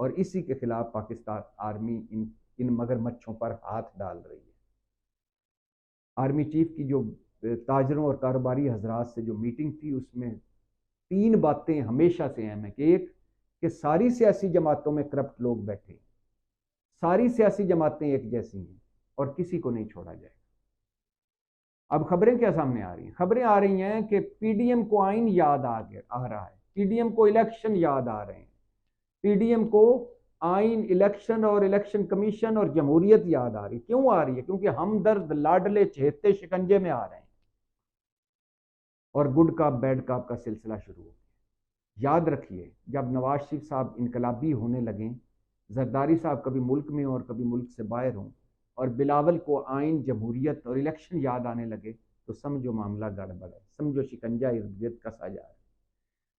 اور اسی کے خلاف پاکستان آرمی ان مگرمچھوں پر ہاتھ ڈال رہی ہے۔ آرمی چیف کی جو تاجروں اور کاروباری حضرات سے جو میٹنگ تھی، اس میں 3 باتیں ہمیشہ سے اہم ہیں کہ ایک کہ ساری سیاسی جماعتوں میں کرپٹ لوگ بیٹھے، ساری سیاسی جماعتیں ایک جیسی ہیں اور کسی کو نہیں چھوڑا جائے۔ اب خبریں کیا سامنے آ رہی ہیں؟ خبریں آ رہی ہیں کہ پی ڈی ایم کو آئین یاد آ رہا ہے، پی ڈی ایم کو الیکشن یاد آ رہے ہیں، پی ڈی ایم کو آئین، الیکشن اور الیکشن کمیشن اور جمہوریت یاد آ رہی ہے۔ کیوں آ رہی ہے؟ کیونکہ ہمدرد لاڈلے چہتے شکنجے میں آ رہے ہیں اور گڈ کاپ بیڈ کاپ کا سلسلہ شروع ہو گیا۔ یاد رکھیے، جب نواز شریف صاحب انقلابی ہونے لگیں، زرداری صاحب کبھی ملک میں اور کبھی ملک سے باہر ہوں، اور بلاول کو آئین، جمہوریت اور الیکشن یاد آنے لگے، تو سمجھو معاملہ گڑبڑ ہے، سمجھو شکنجہ ارد گرد کسا جا رہا ہے۔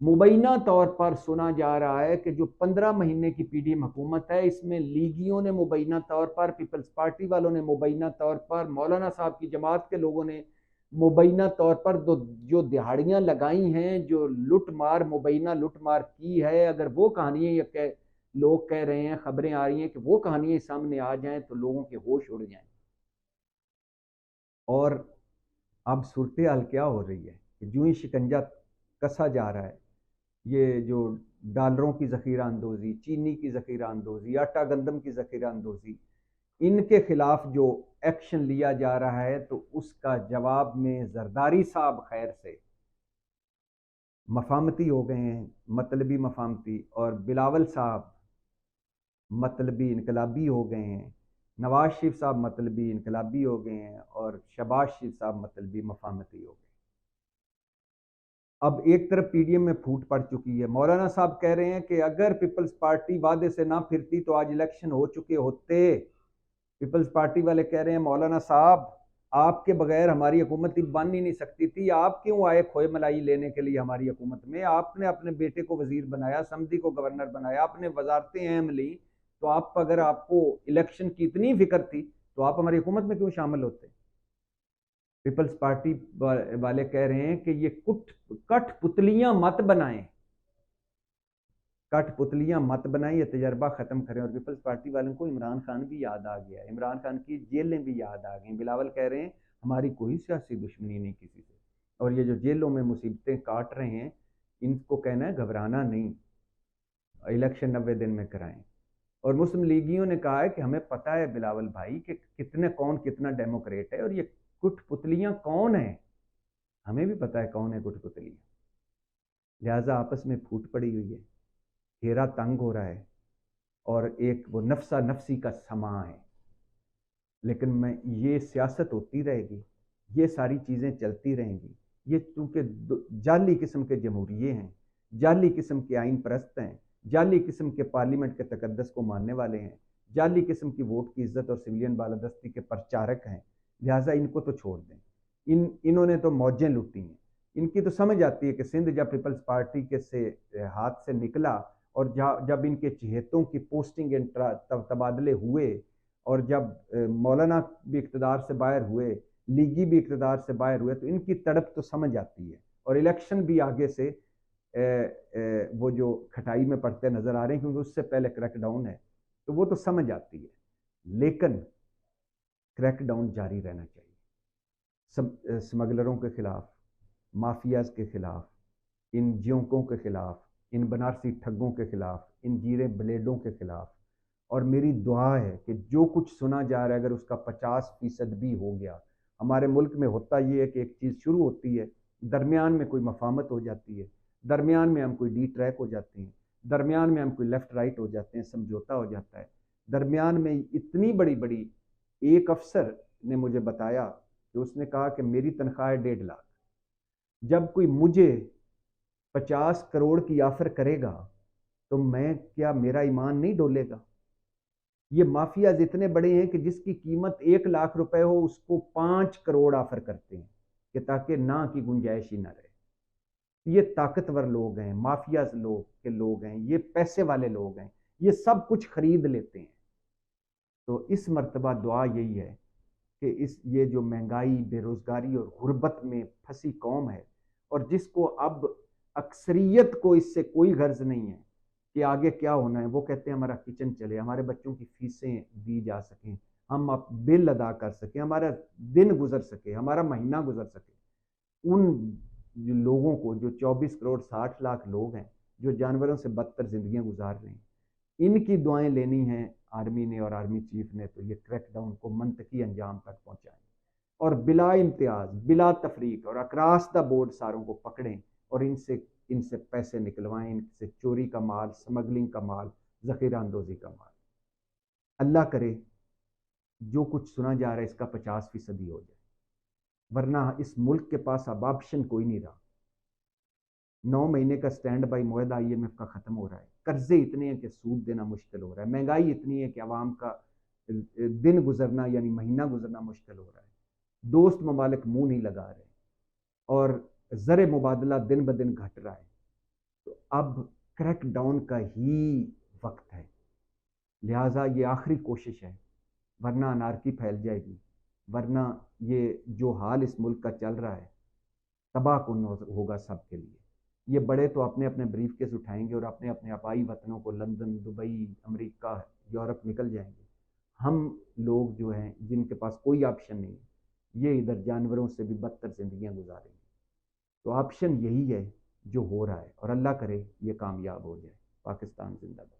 مبینہ طور پر سنا جا رہا ہے کہ جو 15 مہینے کی پی ڈی ایم حکومت ہے، اس میں لیگیوں نے مبینہ طور پر، پیپلز پارٹی والوں نے مبینہ طور پر، مولانا صاحب کی جماعت کے لوگوں نے مبینہ طور پر جو دہاڑیاں لگائی ہیں، جو لٹ مار، مبینہ لٹ مار کی ہے، اگر وہ کہانیاں یہ لوگ کہہ رہے ہیں، خبریں آ رہی ہیں کہ وہ کہانیاں سامنے آ جائیں تو لوگوں کے ہوش اڑ جائیں۔ اور اب صورتحال کیا ہو رہی ہے کہ جو ہی شکنجہ کسا جا رہا ہے، یہ جو ڈالروں کی ذخیرہ اندوزی، چینی کی ذخیرہ اندوزی، آٹا گندم کی ذخیرہ اندوزی، ان کے خلاف جو ایکشن لیا جا رہا ہے، تو اس کا جواب میں زرداری صاحب خیر سے مفاہمتی ہو گئے ہیں، مطلبی مفاہمتی، اور بلاول صاحب مطلبی انقلابی ہو گئے ہیں، نواز شریف صاحب مطلبی انقلابی ہو گئے ہیں، اور شہباز شریف صاحب مطلبی مفاہمتی ہو گئے۔ اب ایک طرف پی ڈی ایم میں پھوٹ پڑ چکی ہے، مولانا صاحب کہہ رہے ہیں کہ اگر پیپلز پارٹی وعدے سے نہ پھرتی تو آج الیکشن ہو چکے ہوتے۔ پیپلز پارٹی والے کہہ رہے ہیں مولانا صاحب آپ کے بغیر ہماری حکومت بن ہی نہیں سکتی تھی، آپ کیوں آئے کھوئے ملائی لینے کے لیے ہماری حکومت میں؟ آپ نے اپنے بیٹے کو وزیر بنایا، سمدھی کو گورنر بنایا، آپ نے وزارتیں اہم لی، تو اگر آپ کو الیکشن کی اتنی فکر تھی تو آپ ہماری حکومت میں کیوں شامل ہوتے؟ پیپلز پارٹی والے کہہ رہے ہیں کہ یہ کٹ پتلیاں مت بنائیں، کٹ پتلیاں مت بنائیں، یہ تجربہ ختم کریں۔ اور پیپلز پارٹی والوں کو عمران خان بھی یاد آ گیا ہے، عمران خان کی جیلیں بھی یاد آ گئیں۔ بلاول کہہ رہے ہیں ہماری کوئی سیاسی دشمنی نہیں کسی سے، اور یہ جو جیلوں میں مصیبتیں کاٹ رہے ہیں، ان کو کہنا ہے گھبرانا نہیں، الیکشن 90 دن میں کرائیں۔ اور مسلم لیگیوں نے کہا ہے کہ ہمیں پتہ ہے بلاول بھائی کہ کون کتنا ڈیموکریٹ ہے، اور یہ کٹ پتلیاں کون ہیں، ہمیں بھی پتہ ہے کون ہے کٹ پتلیاں، لہٰذا آپس میں پھوٹ پڑی ہوئی ہے، گھیرا تنگ ہو رہا ہے، اور ایک وہ نفسا نفسی کا سما ہے۔ لیکن یہ سیاست ہوتی رہے گی، یہ ساری چیزیں چلتی رہیں گی، یہ چونکہ جعلی قسم کے جمہوریے ہیں، جعلی قسم کے آئین پرست ہیں، جعلی قسم کے پارلیمنٹ کے تقدس کو ماننے والے ہیں، جعلی قسم کی ووٹ کی عزت اور سویلین بالادستی کے پرچارک ہیں، لہٰذا ان کو تو چھوڑ دیں۔ انہوں نے تو موجیں لوٹی ہیں، ان کی تو سمجھ آتی ہے کہ سندھ جب پیپلز پارٹی کے ہاتھ سے نکلا، اور جب ان کے چہیتوں کی پوسٹنگ تبادلے ہوئے، اور جب مولانا بھی اقتدار سے باہر ہوئے، لیگی بھی اقتدار سے باہر ہوئے، تو ان کی تڑپ تو سمجھ آتی ہے، اور الیکشن بھی آگے سے وہ جو کھٹائی میں پڑتے نظر آ رہے ہیں، کیونکہ اس سے پہلے کریک ڈاؤن ہے، تو وہ تو سمجھ آتی ہے، لیکن کریک ڈاؤن جاری رہنا چاہیے، سمگلروں کے خلاف، مافیاز کے خلاف، ان جیونکوں کے خلاف، ان بنارسی ٹھگوں کے خلاف، ان جیرے بلیڈوں کے خلاف۔ اور میری دعا ہے کہ جو کچھ سنا جا رہا ہے، اگر اس کا 50% بھی ہو گیا، ہمارے ملک میں ہوتا یہ ہے کہ ایک چیز شروع ہوتی ہے، درمیان میں کوئی مفاہمت ہو جاتی ہے، درمیان میں ہم کوئی ڈی ٹریک ہو جاتے ہیں، درمیان میں ہم کوئی لیفٹ رائٹ ہو جاتے ہیں، سمجھوتا ہو جاتا ہے، درمیان میں اتنی بڑی ایک افسر نے مجھے بتایا کہ اس نے کہا کہ میری تنخواہ 1.5 لاکھ، جب کوئی مجھے 50 کروڑ کی آفر کرے گا تو کیا میرا ایمان نہیں ڈولے گا؟ یہ مافیاز اتنے بڑے ہیں کہ جس کی قیمت 1 لاکھ روپے ہو، اس کو 5 کروڑ آفر کرتے ہیں کہ تاکہ نہ کی گنجائش ہی نہ رہے۔ یہ طاقتور لوگ ہیں، مافیاز لوگ ہیں، یہ پیسے والے لوگ ہیں، یہ سب کچھ خرید لیتے ہیں۔ تو اس مرتبہ دعا یہی ہے کہ یہ جو مہنگائی، بے روزگاری اور غربت میں پھنسی قوم ہے، اور جس کو اب اکثریت کو اس سے کوئی غرض نہیں ہے، کہ آگے کیا ہونا ہے، وہ کہتے ہیں ہمارا کچن چلے، ہمارے بچوں کی فیسیں دی جا سکیں، ہم بل ادا کر سکیں، ہمارا دن گزر سکے، ہمارا مہینہ گزر سکے۔ ان جو لوگوں کو، جو 24 کروڑ 60 لاکھ لوگ ہیں جو جانوروں سے بدتر زندگیاں گزار رہے ہیں، ان کی دعائیں لینی ہیں آرمی نے اور آرمی چیف نے، تو یہ کریک ڈاؤن کو منطقی انجام تک پہنچائیں اور بلا امتیاز، بلا تفریق اور اکراس دا بورڈ ساروں کو پکڑیں اور ان سے پیسے نکلوائیں، ان سے چوری کا مال، سمگلنگ کا مال، ذخیرہ اندوزی کا مال۔ اللہ کرے جو کچھ سنا جا رہا ہے اس کا 50% ہی ہو جائے، ورنہ اس ملک کے پاس اب آپشن کوئی نہیں رہا۔ 9 مہینے کا سٹینڈ بائی معاہدہ IMF کا ختم ہو رہا ہے، قرضے اتنے ہیں کہ سود دینا مشکل ہو رہا ہے، مہنگائی اتنی ہے کہ عوام کا دن گزرنا یعنی مہینہ گزرنا مشکل ہو رہا ہے، دوست ممالک منہ نہیں لگا رہے اور زر مبادلہ دن بدن گھٹ رہا ہے۔ تو اب کریک ڈاؤن کا ہی وقت ہے، لہٰذا یہ آخری کوشش ہے، ورنہ انارکی پھیل جائے گی، ورنہ یہ جو حال اس ملک کا چل رہا ہے تباہ کن ہوگا سب کے لیے۔ یہ بڑے تو اپنے اپنے بریف کیس اٹھائیں گے اور اپنے اپنے آبائی وطنوں کو لندن، دبئی، امریکہ، یورپ نکل جائیں گے۔ ہم لوگ جو ہیں جن کے پاس کوئی آپشن نہیں ہے، یہ ادھر جانوروں سے بھی بدتر زندگیاں گزاریں گے۔ تو آپشن یہی ہے جو ہو رہا ہے، اور اللہ کرے یہ کامیاب ہو جائے۔ پاکستان زندہ باد۔